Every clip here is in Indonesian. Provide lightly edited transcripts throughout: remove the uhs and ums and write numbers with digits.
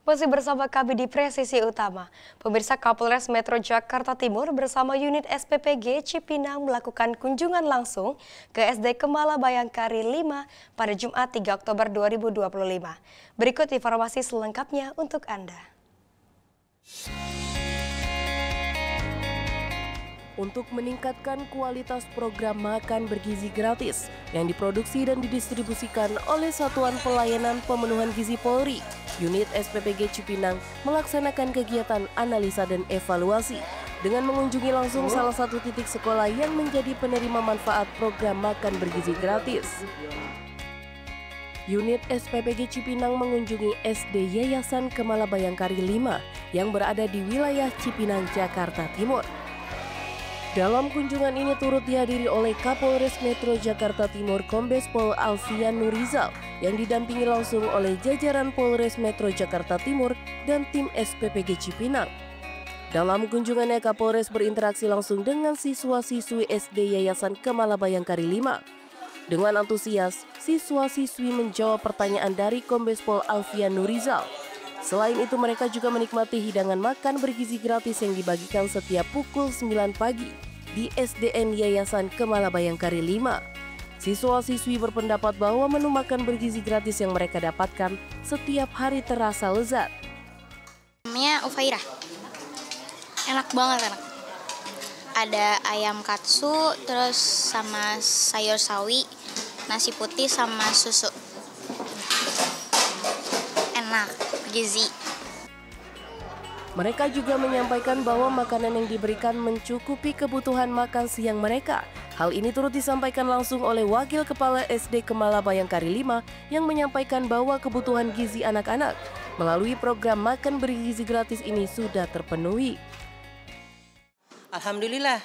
Masih bersama kami di Presisi Utama, pemirsa Kapolres Metro Jakarta Timur bersama unit SPPG Cipinang melakukan kunjungan langsung ke SD Kemala Bayangkari 5 pada Jumat 3 Oktober 2025. Berikut informasi selengkapnya untuk Anda. Untuk meningkatkan kualitas program makan bergizi gratis yang diproduksi dan didistribusikan oleh Satuan Pelayanan Pemenuhan Gizi Polri, unit SPPG Cipinang melaksanakan kegiatan analisa dan evaluasi dengan mengunjungi langsung salah satu titik sekolah yang menjadi penerima manfaat program makan bergizi gratis. Unit SPPG Cipinang mengunjungi SD Yayasan Kemala Bayangkari 5 yang berada di wilayah Cipinang, Jakarta Timur. Dalam kunjungan ini turut dihadiri oleh Kapolres Metro Jakarta Timur Kombes Pol Alfian Nurizal yang didampingi langsung oleh jajaran Polres Metro Jakarta Timur dan tim SPPG Cipinang. Dalam kunjungannya, Kapolres berinteraksi langsung dengan siswa-siswi SD Yayasan Kemala Bayangkari 5. Dengan antusias, siswa-siswi menjawab pertanyaan dari Kombes Pol Alfian Nurizal. Selain itu, mereka juga menikmati hidangan makan bergizi gratis yang dibagikan setiap pukul 9 pagi di SDN Yayasan Kemala Bayangkari 5. Siswa-siswi berpendapat bahwa menu makan bergizi gratis yang mereka dapatkan setiap hari terasa lezat. Namanya Ufairah. Enak banget, enak. Ada ayam katsu, terus sama sayur sawi, nasi putih sama susu. Enak, gizi. Mereka juga menyampaikan bahwa makanan yang diberikan mencukupi kebutuhan makan siang mereka. Hal ini turut disampaikan langsung oleh Wakil Kepala SD Kemala Bayangkari 5 yang menyampaikan bahwa kebutuhan gizi anak-anak melalui program makan bergizi gratis ini sudah terpenuhi. Alhamdulillah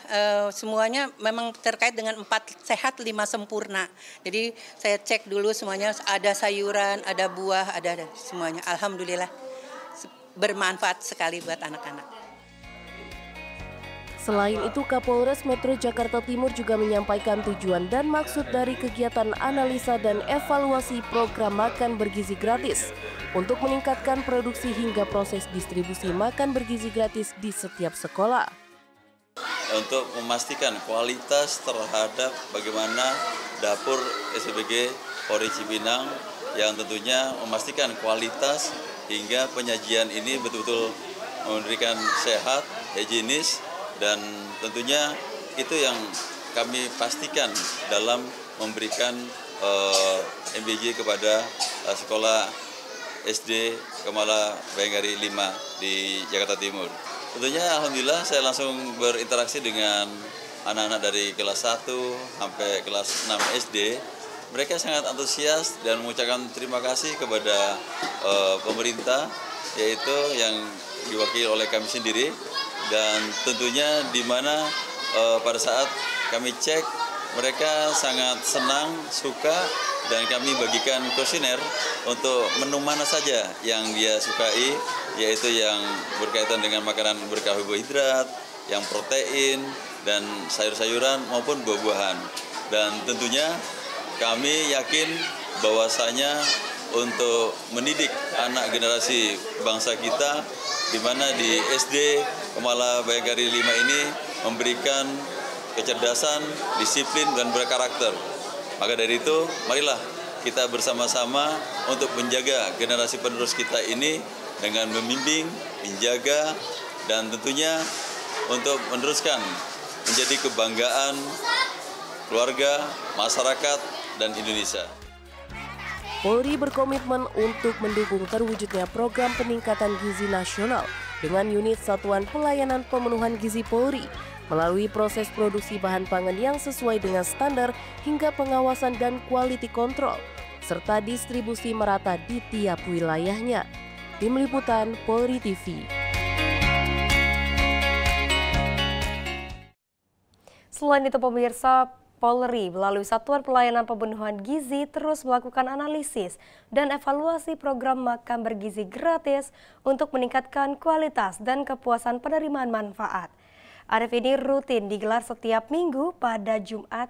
semuanya memang terkait dengan 4 sehat 5 sempurna. Jadi saya cek dulu semuanya, ada sayuran, ada buah, ada semuanya. Alhamdulillah bermanfaat sekali buat anak-anak. Selain itu, Kapolres Metro Jakarta Timur juga menyampaikan tujuan dan maksud dari kegiatan analisa dan evaluasi program makan bergizi gratis untuk meningkatkan produksi hingga proses distribusi makan bergizi gratis di setiap sekolah. Untuk memastikan kualitas terhadap bagaimana dapur SPPG Polri Cipinang yang tentunya memastikan kualitas hingga penyajian ini betul-betul memberikan sehat, higienis, dan tentunya itu yang kami pastikan dalam memberikan MBG kepada sekolah SD Kemala Bayangkari 5 di Jakarta Timur. Tentunya alhamdulillah saya langsung berinteraksi dengan anak-anak dari kelas 1 sampai kelas 6 SD. Mereka sangat antusias dan mengucapkan terima kasih kepada pemerintah, yaitu yang diwakili oleh kami sendiri. Dan tentunya di mana pada saat kami cek, mereka sangat senang, suka, dan kami bagikan kuesioner untuk menu mana saja yang dia sukai, yaitu yang berkaitan dengan makanan berkarbohidrat, yang protein, dan sayur-sayuran maupun buah-buahan. Dan tentunya kami yakin bahwasanya untuk mendidik anak generasi bangsa kita, di mana di SD Kemala Bayangkari 5 ini memberikan kecerdasan, disiplin, dan berkarakter. Maka dari itu, marilah kita bersama-sama untuk menjaga generasi penerus kita ini dengan membimbing, menjaga, dan tentunya untuk meneruskan menjadi kebanggaan keluarga, masyarakat, dan Indonesia. Polri berkomitmen untuk mendukung terwujudnya program peningkatan gizi nasional dengan unit Satuan Pelayanan Pemenuhan Gizi Polri melalui proses produksi bahan pangan yang sesuai dengan standar hingga pengawasan dan quality control, serta distribusi merata di tiap wilayahnya. Tim Liputan Polri TV. Selain itu, pemirsa, Polri melalui Satuan Pelayanan Pemenuhan Gizi terus melakukan analisis dan evaluasi program makan bergizi gratis untuk meningkatkan kualitas dan kepuasan penerimaan manfaat. Arif ini rutin digelar setiap minggu pada Jumat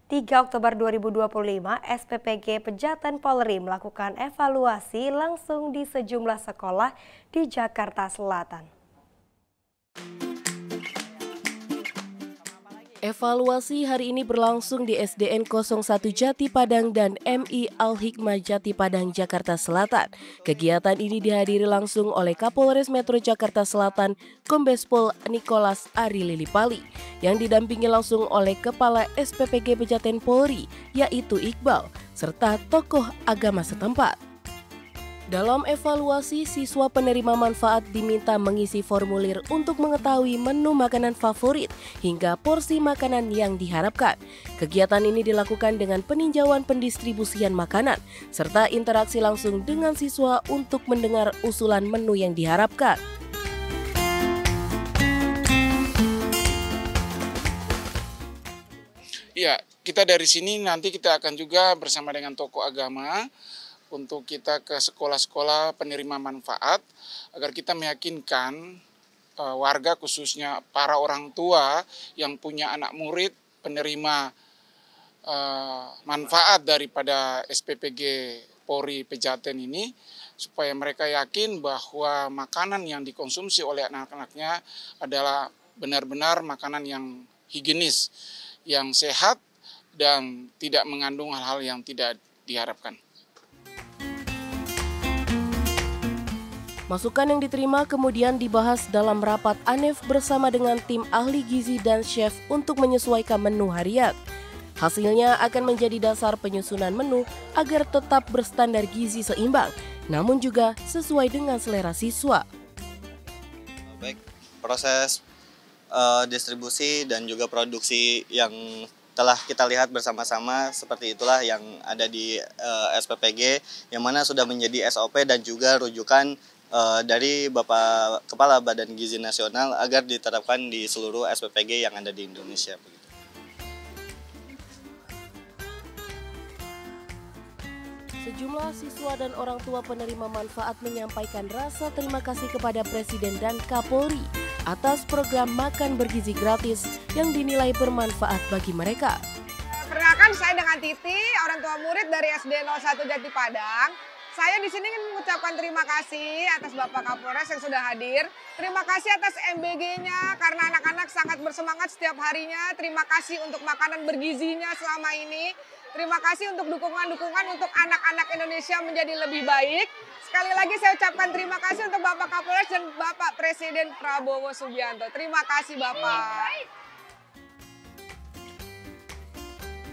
3 Oktober 2025, SPPG Pejaten Polri melakukan evaluasi langsung di sejumlah sekolah di Jakarta Selatan. Evaluasi hari ini berlangsung di SDN 01 Jati Padang dan MI Al-Hikmah Jati Padang, Jakarta Selatan. Kegiatan ini dihadiri langsung oleh Kapolres Metro Jakarta Selatan, Kombes Pol Nicholas Ari Lilipali, yang didampingi langsung oleh Kepala SPPG Pejaten Polri, yaitu Iqbal, serta tokoh agama setempat. Dalam evaluasi, siswa penerima manfaat diminta mengisi formulir untuk mengetahui menu makanan favorit hingga porsi makanan yang diharapkan. Kegiatan ini dilakukan dengan peninjauan pendistribusian makanan, serta interaksi langsung dengan siswa untuk mendengar usulan menu yang diharapkan. Iya, kita dari sini nanti kita akan juga bersama dengan tokoh agama untuk kita ke sekolah-sekolah penerima manfaat agar kita meyakinkan warga, khususnya para orang tua yang punya anak murid penerima manfaat daripada SPPG Polri Pejaten ini, supaya mereka yakin bahwa makanan yang dikonsumsi oleh anak-anaknya adalah benar-benar makanan yang higienis, yang sehat, dan tidak mengandung hal-hal yang tidak diharapkan. Masukan yang diterima kemudian dibahas dalam rapat ANEF bersama dengan tim ahli gizi dan chef untuk menyesuaikan menu harian. Hasilnya akan menjadi dasar penyusunan menu agar tetap berstandar gizi seimbang, namun juga sesuai dengan selera siswa. Baik, proses distribusi dan juga produksi yang telah kita lihat bersama-sama seperti itulah yang ada di SPPG, yang mana sudah menjadi SOP dan juga rujukan dari Bapak Kepala Badan Gizi Nasional agar diterapkan di seluruh SPPG yang ada di Indonesia. Sejumlah siswa dan orang tua penerima manfaat menyampaikan rasa terima kasih kepada Presiden dan Kapolri atas program makan bergizi gratis yang dinilai bermanfaat bagi mereka. Perkenalkan, saya dengan Titi, orang tua murid dari SD 01 Jati Padang. Saya di sini ingin mengucapkan terima kasih atas Bapak Kapolres yang sudah hadir. Terima kasih atas MBG-nya karena anak-anak sangat bersemangat setiap harinya. Terima kasih untuk makanan bergizinya selama ini. Terima kasih untuk dukungan-dukungan untuk anak-anak Indonesia menjadi lebih baik. Sekali lagi saya ucapkan terima kasih untuk Bapak Kapolres dan Bapak Presiden Prabowo Subianto. Terima kasih Bapak.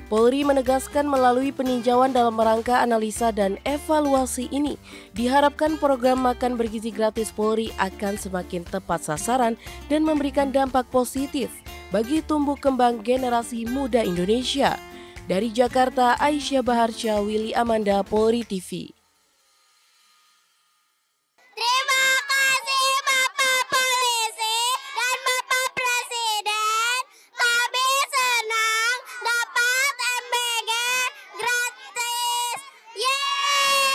Polri menegaskan melalui peninjauan dalam rangka analisa dan evaluasi ini, diharapkan program makan bergizi gratis Polri akan semakin tepat sasaran dan memberikan dampak positif bagi tumbuh kembang generasi muda Indonesia. Dari Jakarta, Aisyah Baharsyah, Willy Amanda, Polri TV. Terima kasih Bapak Polisi dan Bapak Presiden. Kami senang dapat MBG gratis. Yeay!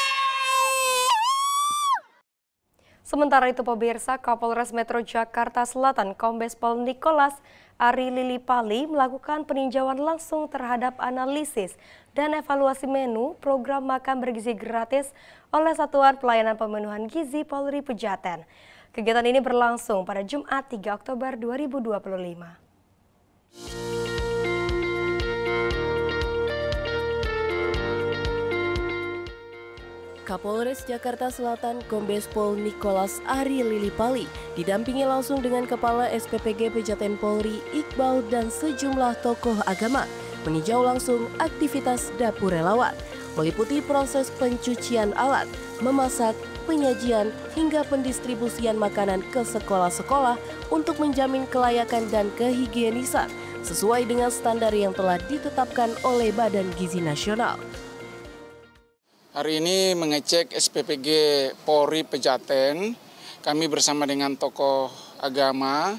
Sementara itu pemirsa, Kapolres Metro Jakarta Selatan Kombes Pol Nicholas Ari Lilipali melakukan peninjauan langsung terhadap analisis dan evaluasi menu program makan bergizi gratis oleh Satuan Pelayanan Pemenuhan Gizi Polri Pejaten. Kegiatan ini berlangsung pada Jumat 3 Oktober 2025. Kapolres Jakarta Selatan Kombes Pol Nicholas Ari Lilipali didampingi langsung dengan Kepala SPPG Pejaten Polri Iqbal dan sejumlah tokoh agama meninjau langsung aktivitas dapur relawan, meliputi proses pencucian alat, memasak, penyajian, hingga pendistribusian makanan ke sekolah-sekolah untuk menjamin kelayakan dan kehigienisan sesuai dengan standar yang telah ditetapkan oleh Badan Gizi Nasional. Hari ini mengecek SPPG Polri Pejaten, kami bersama dengan tokoh agama,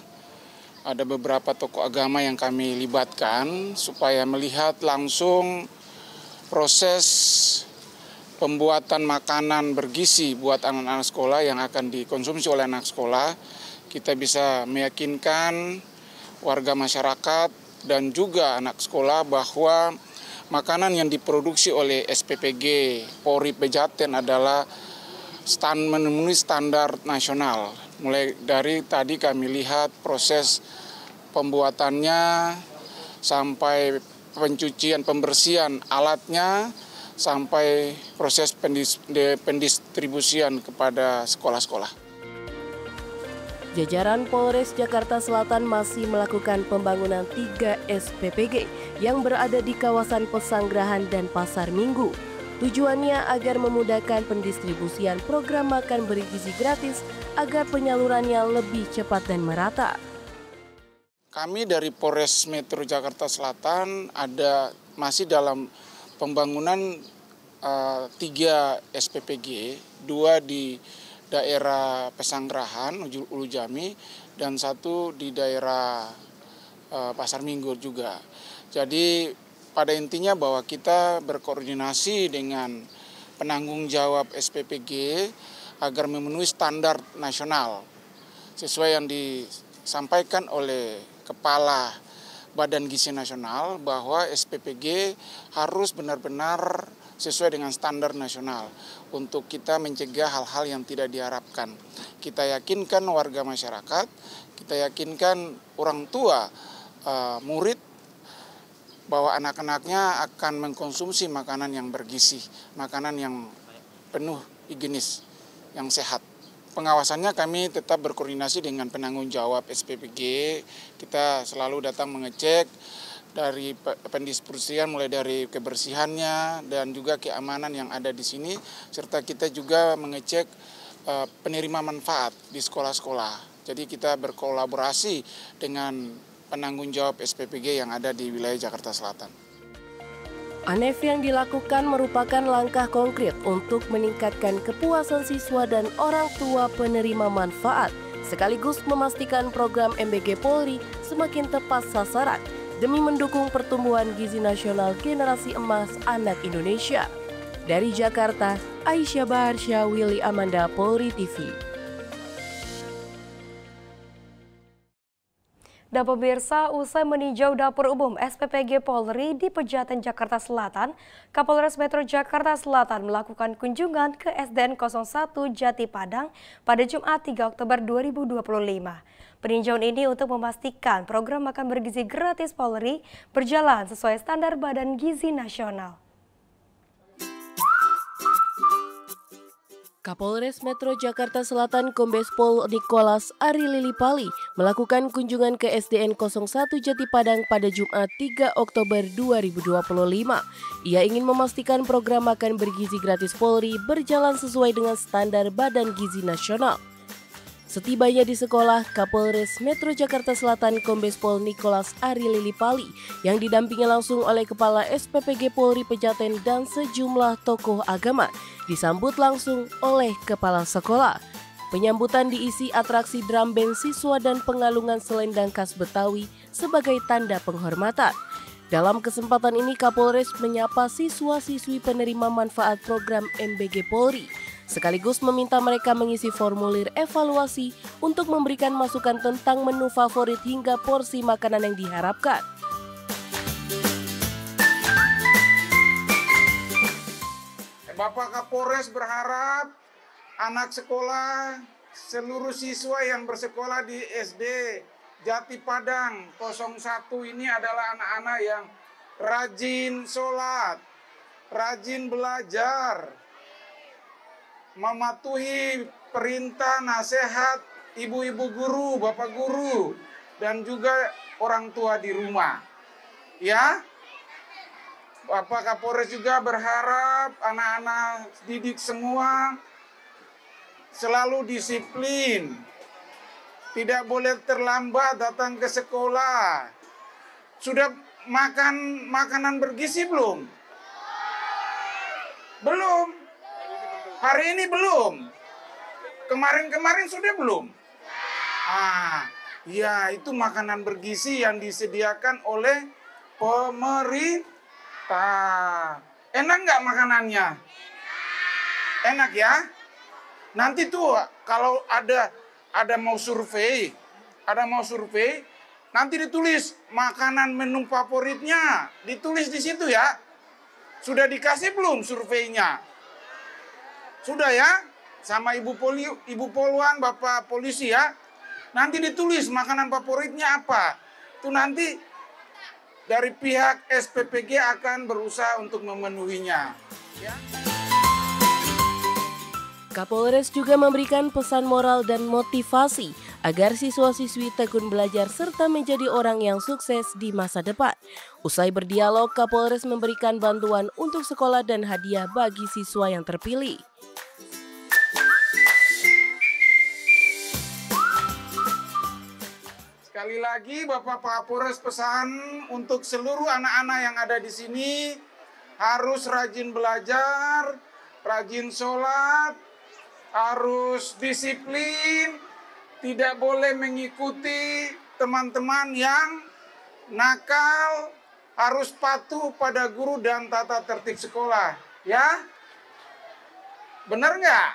ada beberapa tokoh agama yang kami libatkan supaya melihat langsung proses pembuatan makanan bergizi buat anak-anak sekolah yang akan dikonsumsi oleh anak sekolah. Kita bisa meyakinkan warga masyarakat dan juga anak sekolah bahwa makanan yang diproduksi oleh SPPG Polri Pejaten adalah memenuhi standar nasional. Mulai dari tadi kami lihat proses pembuatannya sampai pencucian, pembersihan alatnya, sampai proses pendistribusian kepada sekolah-sekolah. Jajaran Polres Jakarta Selatan masih melakukan pembangunan 3 SPPG yang berada di kawasan Pesanggerahan dan Pasar Minggu. Tujuannya agar memudahkan pendistribusian program makan bergizi gratis agar penyalurannya lebih cepat dan merata. Kami dari Polres Metro Jakarta Selatan masih dalam pembangunan 3 SPPG, 2 di daerah Pesanggerahan, Ulu Jami, dan 1 di daerah Pasar Minggu juga. Jadi pada intinya bahwa kita berkoordinasi dengan penanggung jawab SPPG agar memenuhi standar nasional sesuai yang disampaikan oleh Kepala Badan Gizi Nasional bahwa SPPG harus benar-benar sesuai dengan standar nasional untuk kita mencegah hal-hal yang tidak diharapkan. Kita yakinkan warga masyarakat, kita yakinkan orang tua, murid, bahwa anak-anaknya akan mengkonsumsi makanan yang bergizi, makanan yang penuh higienis, yang sehat. Pengawasannya kami tetap berkoordinasi dengan penanggung jawab SPPG, kita selalu datang mengecek dari pendistribusian mulai dari kebersihannya dan juga keamanan yang ada di sini, serta kita juga mengecek penerima manfaat di sekolah-sekolah. Jadi kita berkolaborasi dengan penanggung jawab SPPG yang ada di wilayah Jakarta Selatan. ANEF yang dilakukan merupakan langkah konkret untuk meningkatkan kepuasan siswa dan orang tua penerima manfaat, sekaligus memastikan program MBG Polri semakin tepat sasaran demi mendukung pertumbuhan gizi nasional generasi emas anak Indonesia. Dari Jakarta, Aisyah Baharsya, Willy Amanda, Polri TV. Dan pemirsa, usai meninjau dapur umum SPPG Polri di Pejaten, Jakarta Selatan, Kapolres Metro Jakarta Selatan melakukan kunjungan ke SDN 01 Jati Padang pada Jumat 3 Oktober 2025. Peninjauan ini untuk memastikan program makan bergizi gratis Polri berjalan sesuai standar Badan Gizi Nasional. Kapolres Metro Jakarta Selatan Kombes Pol Nicholas Ari Lilipali melakukan kunjungan ke SDN 01 Jati Padang pada Jumat 3 Oktober 2025. Ia ingin memastikan program makan bergizi gratis Polri berjalan sesuai dengan standar Badan Gizi Nasional. Setibanya di sekolah, Kapolres Metro Jakarta Selatan Kombes Pol Nicholas Ari Lilipali yang didampingi langsung oleh Kepala SPPG Polri Pejaten dan sejumlah tokoh agama disambut langsung oleh kepala sekolah. Penyambutan diisi atraksi drum band siswa dan pengalungan selendang khas Betawi sebagai tanda penghormatan. Dalam kesempatan ini Kapolres menyapa siswa-siswi penerima manfaat program MBG Polri, sekaligus meminta mereka mengisi formulir evaluasi untuk memberikan masukan tentang menu favorit hingga porsi makanan yang diharapkan. Bapak Kapolres berharap anak sekolah, seluruh siswa yang bersekolah di SD Jati Padang 01 ini adalah anak-anak yang rajin sholat, rajin belajar, mematuhi perintah nasihat ibu-ibu guru, bapak guru, dan juga orang tua di rumah. Ya, Bapak Kapolres juga berharap anak-anak didik semua selalu disiplin, tidak boleh terlambat datang ke sekolah. Sudah makan makanan bergizi belum? Belum. Hari ini belum. Kemarin-kemarin sudah belum? Ya itu makanan bergizi yang disediakan oleh pemerintah. Enak nggak makanannya? Enak ya? Nanti tuh kalau ada mau survei, nanti ditulis makanan menu favoritnya, ditulis di situ ya. Sudah dikasih belum surveinya? Sudah ya? Sama Ibu Poluan, Bapak Polisi ya. Nanti ditulis makanan favoritnya apa. Itu nanti dari pihak SPPG akan berusaha untuk memenuhinya. Ya. Kapolres juga memberikan pesan moral dan motivasi agar siswa-siswi tekun belajar serta menjadi orang yang sukses di masa depan. Usai berdialog, Kapolres memberikan bantuan untuk sekolah dan hadiah bagi siswa yang terpilih. Sekali lagi Bapak Kapolres pesan untuk seluruh anak-anak yang ada di sini harus rajin belajar, rajin sholat, harus disiplin, tidak boleh mengikuti teman-teman yang nakal, harus patuh pada guru dan tata tertib sekolah. Ya? Benar nggak?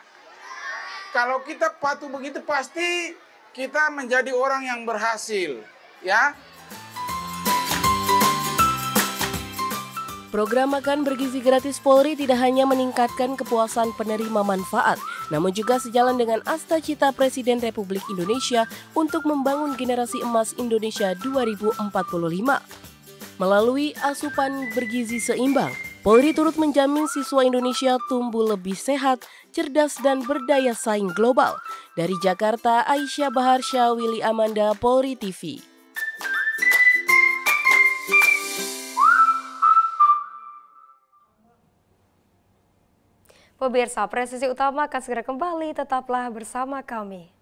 Kalau kita patuh begitu pasti kita menjadi orang yang berhasil. Ya? Program makan bergizi gratis Polri tidak hanya meningkatkan kepuasan penerima manfaat, namun juga sejalan dengan asta-cita Presiden Republik Indonesia untuk membangun generasi emas Indonesia 2045. Melalui asupan bergizi seimbang, Polri turut menjamin siswa Indonesia tumbuh lebih sehat, cerdas, dan berdaya saing global. Dari Jakarta, Aisyah Baharsha, Willy Amanda, Polri TV. Pemirsa, Presisi Utama akan segera kembali, tetaplah bersama kami.